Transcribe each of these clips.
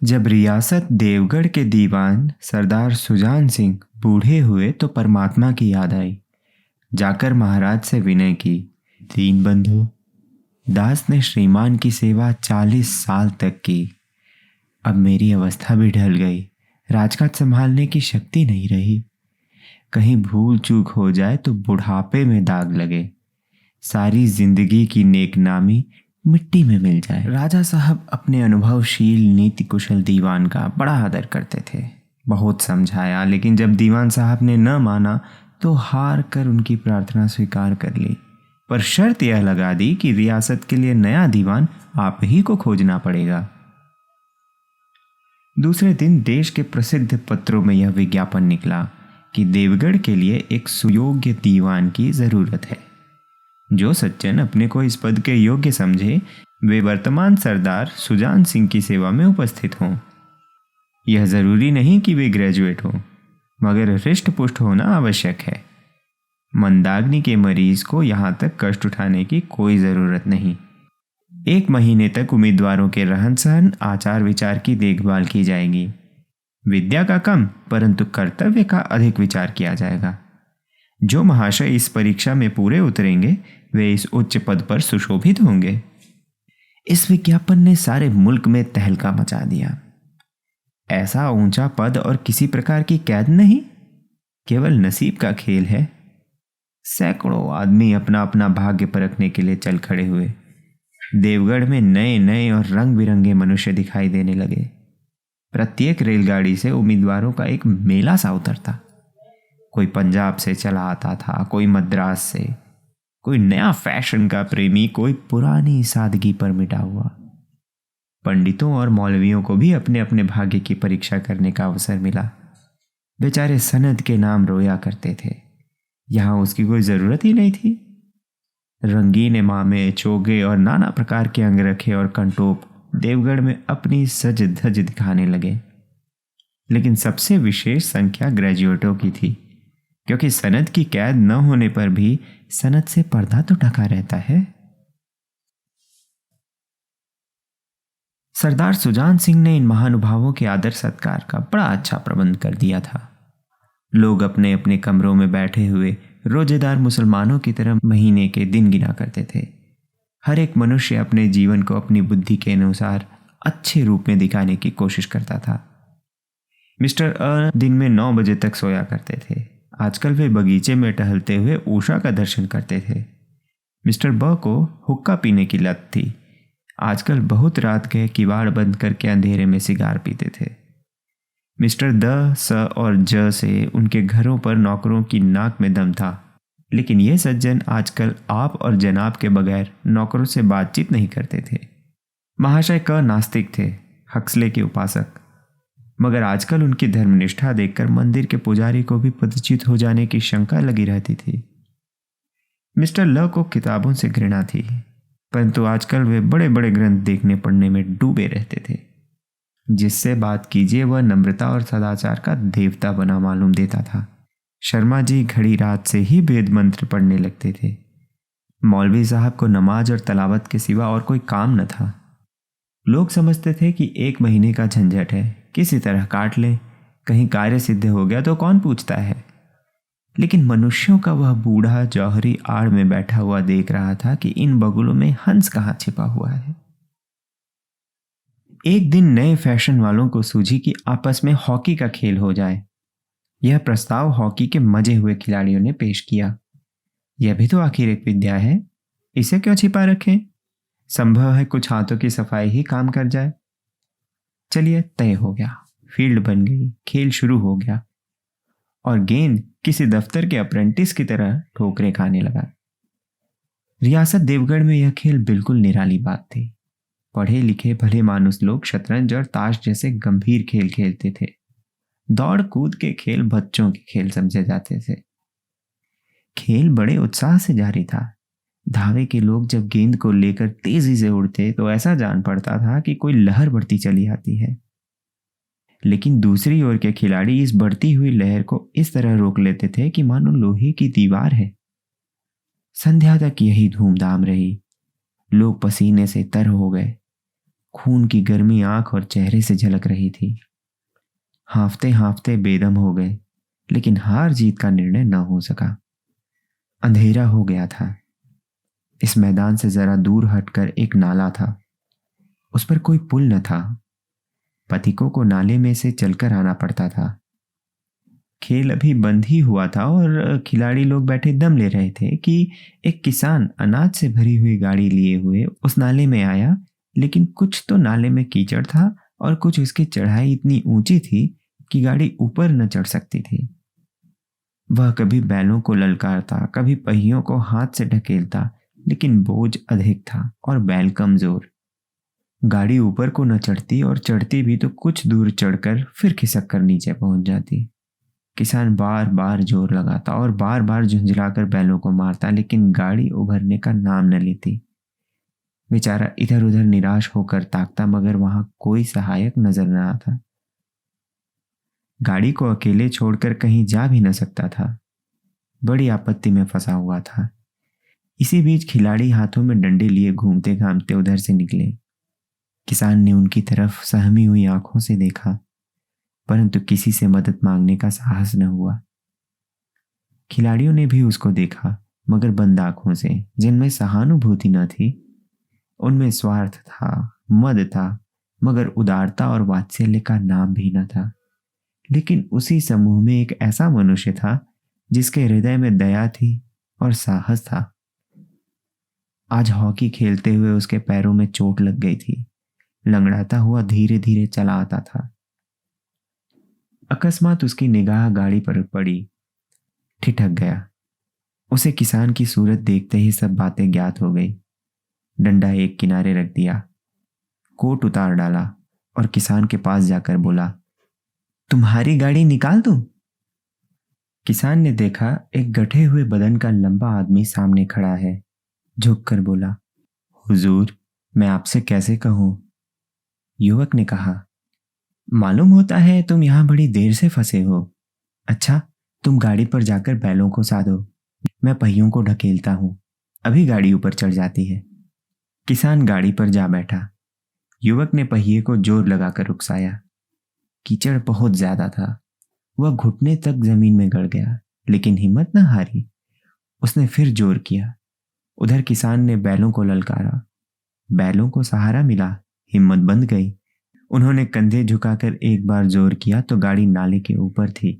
जब रियासत देवगढ़ के दीवान सरदार सुजान सिंह बूढ़े हुए तो परमात्मा की याद आई। जाकर महाराज से विनय की, दीन बंधु, दास ने श्रीमान की सेवा 40 साल तक की। अब मेरी अवस्था भी ढल गई, राजकाज संभालने की शक्ति नहीं रही। कहीं भूल चूक हो जाए तो बुढ़ापे में दाग लगे, सारी जिंदगी की नेकनामी मिट्टी में मिल जाए। राजा साहब अपने अनुभवशील नीति कुशल दीवान का बड़ा आदर करते थे। बहुत समझाया, लेकिन जब दीवान साहब ने न माना तो हार कर उनकी प्रार्थना स्वीकार कर ली, पर शर्त यह लगा दी कि रियासत के लिए नया दीवान आप ही को खोजना पड़ेगा। दूसरे दिन देश के प्रसिद्ध पत्रों में यह विज्ञापन निकला कि देवगढ़ के लिए एक सुयोग्य दीवान की जरूरत है। जो सज्जन अपने को इस पद के योग्य समझे, वे वर्तमान सरदार सुजान सिंह की सेवा में उपस्थित हों। यह जरूरी नहीं कि वे ग्रेजुएट हों, मगर हृष्ट पुष्ट होना आवश्यक है। मंदाग्नि के मरीज को यहाँ तक कष्ट उठाने की कोई जरूरत नहीं। 1 महीने तक उम्मीदवारों के रहन सहन, आचार विचार की देखभाल की जाएगी। विद्या का कम परंतु कर्तव्य का अधिक विचार किया जाएगा। जो महाशय इस परीक्षा में पूरे उतरेंगे वे इस उच्च पद पर सुशोभित होंगे। इस विज्ञापन ने सारे मुल्क में तहलका मचा दिया। ऐसा ऊंचा पद और किसी प्रकार की कैद नहीं, केवल नसीब का खेल है। सैकड़ों आदमी अपना अपना भाग्य परखने के लिए चल खड़े हुए। देवगढ़ में नए नए और रंग बिरंगे मनुष्य दिखाई देने लगे। प्रत्येक रेलगाड़ी से उम्मीदवारों का एक मेला सा उतरता। कोई पंजाब से चला आता था, कोई मद्रास से, कोई नया फैशन का प्रेमी, कोई पुरानी सादगी पर मिटा हुआ। पंडितों और मौलवियों को भी अपने अपने भाग्य की परीक्षा करने का अवसर मिला। बेचारे सनद के नाम रोया करते थे, यहां उसकी कोई जरूरत ही नहीं थी। रंगीन इमामे, चोगे और नाना प्रकार के अंगरखे और कंटोप देवगढ़ में अपनी सज धज दिखाने लगे। लेकिन सबसे विशेष संख्या ग्रेजुएटों की थी, क्योंकि सनद की कैद न होने पर भी सनद से पर्दा तो ढका रहता है। सरदार सुजान सिंह ने इन महानुभावों के आदर सत्कार का बड़ा अच्छा प्रबंध कर दिया था। लोग अपने अपने कमरों में बैठे हुए रोजेदार मुसलमानों की तरह महीने के दिन गिना करते थे। हर एक मनुष्य अपने जीवन को अपनी बुद्धि के अनुसार अच्छे रूप में दिखाने की कोशिश करता था। मिस्टर अ दिन में 9 बजे तक सोया करते थे। आजकल वे बगीचे में टहलते हुए उषा का दर्शन करते थे। मिस्टर ब को हुक्का पीने की लत थी। आजकल बहुत रात गए किवाड़ बंद करके अंधेरे में सिगार पीते थे। मिस्टर द, स और ज से उनके घरों पर नौकरों की नाक में दम था, लेकिन ये सज्जन आजकल आप और जनाब के बगैर नौकरों से बातचीत नहीं करते थे। महाशय क नास्तिक थे, हक्सले के उपासक, मगर आजकल उनकी धर्मनिष्ठा देखकर मंदिर के पुजारी को भी पदच्युत हो जाने की शंका लगी रहती थी। मिस्टर ल को किताबों से घृणा थी, परंतु आजकल वे बड़े बड़े ग्रंथ देखने पढ़ने में डूबे रहते थे। जिससे बात कीजिए वह नम्रता और सदाचार का देवता बना मालूम देता था। शर्मा जी घड़ी रात से ही वेद मंत्र पढ़ने लगते थे। मौलवी साहब को नमाज और तलावत के सिवा और कोई काम न था। लोग समझते थे कि 1 महीने का झंझट है, किसी तरह काट लें, कहीं कार्य सिद्ध हो गया तो कौन पूछता है। लेकिन मनुष्यों का वह बूढ़ा जौहरी आड़ में बैठा हुआ देख रहा था कि इन बगुलों में हंस कहाँ छिपा हुआ है। एक दिन नए फैशन वालों को सूझी कि आपस में हॉकी का खेल हो जाए। यह प्रस्ताव हॉकी के मजे हुए खिलाड़ियों ने पेश किया। यह भी तो आखिर एक विद्या है, इसे क्यों छिपा रखें? संभव है कुछ हाथों की सफाई ही काम कर जाए। चलिए, तय हो गया। फील्ड बन गई, खेल शुरू हो गया और गेंद किसी दफ्तर के अप्रेंटिस की तरह ठोकरें खाने लगा। रियासत देवगढ़ में यह खेल बिल्कुल निराली बात थी। पढ़े लिखे भले मानुस लोग शतरंज और ताश जैसे गंभीर खेल खेलते थे। दौड़ कूद के खेल बच्चों के खेल समझे जाते थे। खेल बड़े उत्साह से जारी था। धावे के लोग जब गेंद को लेकर तेजी से उड़ते तो ऐसा जान पड़ता था कि कोई लहर बढ़ती चली आती है। लेकिन दूसरी ओर के खिलाड़ी इस बढ़ती हुई लहर को इस तरह रोक लेते थे कि मानो लोहे की दीवार है। संध्या तक यही धूमधाम रही। लोग पसीने से तर हो गए। खून की गर्मी आंख और चेहरे से झलक रही थी। हांफते हांफते बेदम हो गए, लेकिन हार जीत का निर्णय न हो सका। अंधेरा हो गया था। इस मैदान से जरा दूर हटकर एक नाला था। उस पर कोई पुल न था। पथिकों को नाले में से चलकर आना पड़ता था। खेल अभी बंद ही हुआ था और खिलाड़ी लोग बैठे दम ले रहे थे कि एक किसान अनाज से भरी हुई गाड़ी लिए हुए उस नाले में आया। लेकिन कुछ तो नाले में कीचड़ था और कुछ उसकी चढ़ाई इतनी ऊंची थी कि गाड़ी ऊपर न चढ़ सकती थी। वह कभी बैलों को ललकारता, कभी पहियों को हाथ से ढकेलता, लेकिन बोझ अधिक था और बैल कमजोर। गाड़ी ऊपर को न चढ़ती और चढ़ती भी तो कुछ दूर चढ़कर फिर खिसक कर नीचे पहुंच जाती। किसान बार बार जोर लगाता और बार बार झुंझलाकर बैलों को मारता, लेकिन गाड़ी उभरने का नाम न लेती। बेचारा इधर उधर निराश होकर ताकता, मगर वहां कोई सहायक नजर न आता। गाड़ी को अकेले छोड़कर कहीं जा भी न सकता था। बड़ी आपत्ति में फंसा हुआ था। इसी बीच खिलाड़ी हाथों में डंडे लिए घूमते घामते उधर से निकले। किसान ने उनकी तरफ सहमी हुई आंखों से देखा, परंतु किसी से मदद मांगने का साहस न हुआ। खिलाड़ियों ने भी उसको देखा, मगर बंद आंखों से, जिनमें सहानुभूति न थी। उनमें स्वार्थ था, मद था, मगर उदारता और वात्सल्य का नाम भी न था। लेकिन उसी समूह में एक ऐसा मनुष्य था जिसके हृदय में दया थी और साहस था। आज हॉकी खेलते हुए उसके पैरों में चोट लग गई थी। लंगड़ाता हुआ धीरे धीरे चला आता था। अकस्मात उसकी निगाह गाड़ी पर पड़ी। ठिठक गया। उसे किसान की सूरत देखते ही सब बातें ज्ञात हो गई। डंडा एक किनारे रख दिया, कोट उतार डाला और किसान के पास जाकर बोला, तुम्हारी गाड़ी निकाल दूं? किसान ने देखा एक गठे हुए बदन का लंबा आदमी सामने खड़ा है। झुककर बोला, हुजूर, मैं आपसे कैसे कहूं? युवक ने कहा, मालूम होता है तुम यहां बड़ी देर से फंसे हो। अच्छा, तुम गाड़ी पर जाकर बैलों को साधो, मैं पहियों को ढकेलता हूं, अभी गाड़ी ऊपर चढ़ जाती है। किसान गाड़ी पर जा बैठा। युवक ने पहिए को जोर लगाकर उकसाया। कीचड़ बहुत ज्यादा था। वह घुटने तक जमीन में गड़ गया, लेकिन हिम्मत न हारी। उसने फिर जोर किया। उधर किसान ने बैलों को ललकारा। बैलों को सहारा मिला, हिम्मत बंध गई। उन्होंने कंधे झुकाकर एक बार जोर किया तो गाड़ी नाले के ऊपर थी।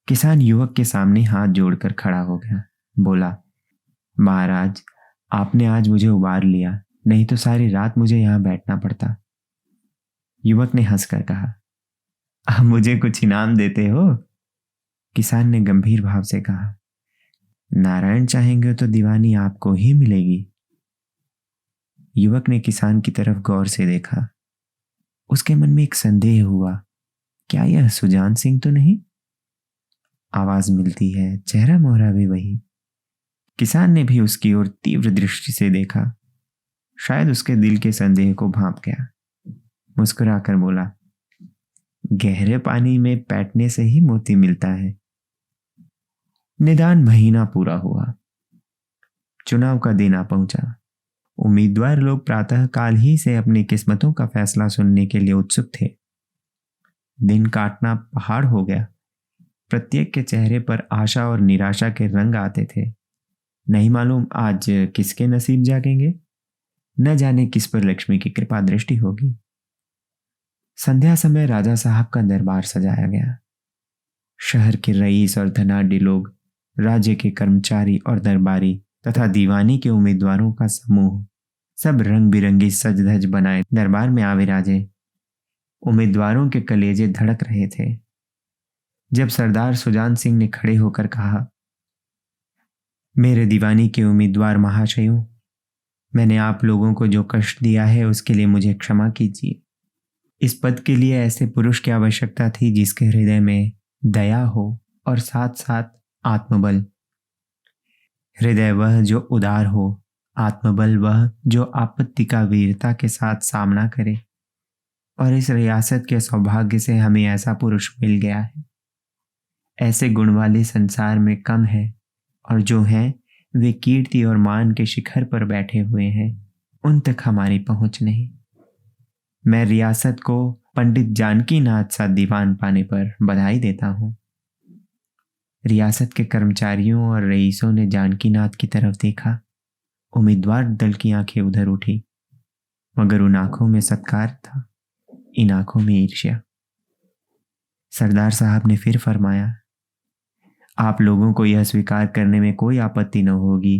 किसान युवक के सामने हाथ जोड़कर खड़ा हो गया। बोला, महाराज, आपने आज मुझे उबार लिया, नहीं तो सारी रात मुझे यहां बैठना पड़ता। युवक ने हंसकर कहा, आप मुझे कुछ इनाम देते हो? किसान ने गंभीर भाव से कहा, नारायण चाहेंगे तो दीवानी आपको ही मिलेगी। युवक ने किसान की तरफ गौर से देखा। उसके मन में एक संदेह हुआ, क्या यह सुजान सिंह तो नहीं? आवाज मिलती है, चेहरा मोहरा भी वही। किसान ने भी उसकी ओर तीव्र दृष्टि से देखा। शायद उसके दिल के संदेह को भांप गया। मुस्कुराकर बोला, गहरे पानी में पैटने से ही मोती मिलता है। निदान महीना पूरा हुआ। चुनाव का दिन आ पहुंचा। उम्मीदवार लोग प्रातः काल ही से अपनी किस्मतों का फैसला सुनने के लिए उत्सुक थे। दिन काटना पहाड़ हो गया। प्रत्येक के चेहरे पर आशा और निराशा के रंग आते थे। नहीं मालूम आज किसके नसीब जागेंगे, न जाने किस पर लक्ष्मी की कृपा दृष्टि होगी। संध्या समय राजा साहब का दरबार सजाया गया। शहर के रईस और धनाढ्य लोग, राज्य के कर्मचारी और दरबारी तथा दीवानी के उम्मीदवारों का समूह, सब रंग बिरंगी सज धज बनाए दरबार में आ विराजे। उम्मीदवारों के कलेजे धड़क रहे थे। जब सरदार सुजान सिंह ने खड़े होकर कहा, मेरे दीवानी के उम्मीदवार महाशयों, मैंने आप लोगों को जो कष्ट दिया है उसके लिए मुझे क्षमा कीजिए। इस पद के लिए ऐसे पुरुष की आवश्यकता थी जिसके हृदय में दया हो और साथ साथ आत्मबल। हृदय वह जो उदार हो, आत्मबल वह जो आपत्ति का वीरता के साथ सामना करे। और इस रियासत के सौभाग्य से हमें ऐसा पुरुष मिल गया है। ऐसे गुण वाले संसार में कम है, और जो हैं वे कीर्ति और मान के शिखर पर बैठे हुए हैं, उन तक हमारी पहुंच नहीं। मैं रियासत को पंडित जानकी नाथ सा दीवान पाने पर बधाई देता हूँ। रियासत के कर्मचारियों और रईसों ने जानकी नाथ की तरफ देखा। उम्मीदवार दल की आंखें उधर उठी, मगर उन आंखों में सत्कार था, इन आंखों में ईर्ष्या। सरदार साहब ने फिर फरमाया, आप लोगों को यह स्वीकार करने में कोई आपत्ति न होगी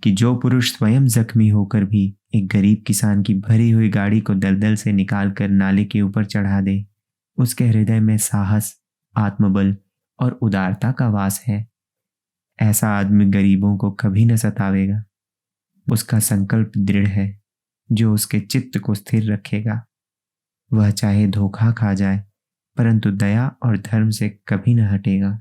कि जो पुरुष स्वयं जख्मी होकर भी एक गरीब किसान की भरी हुई गाड़ी को दलदल से निकालकर नाले के ऊपर चढ़ा दे, उसके हृदय में साहस, आत्मबल और उदारता का वास है। ऐसा आदमी गरीबों को कभी न सतावेगा। उसका संकल्प दृढ़ है जो उसके चित्त को स्थिर रखेगा। वह चाहे धोखा खा जाए, परंतु दया और धर्म से कभी न हटेगा।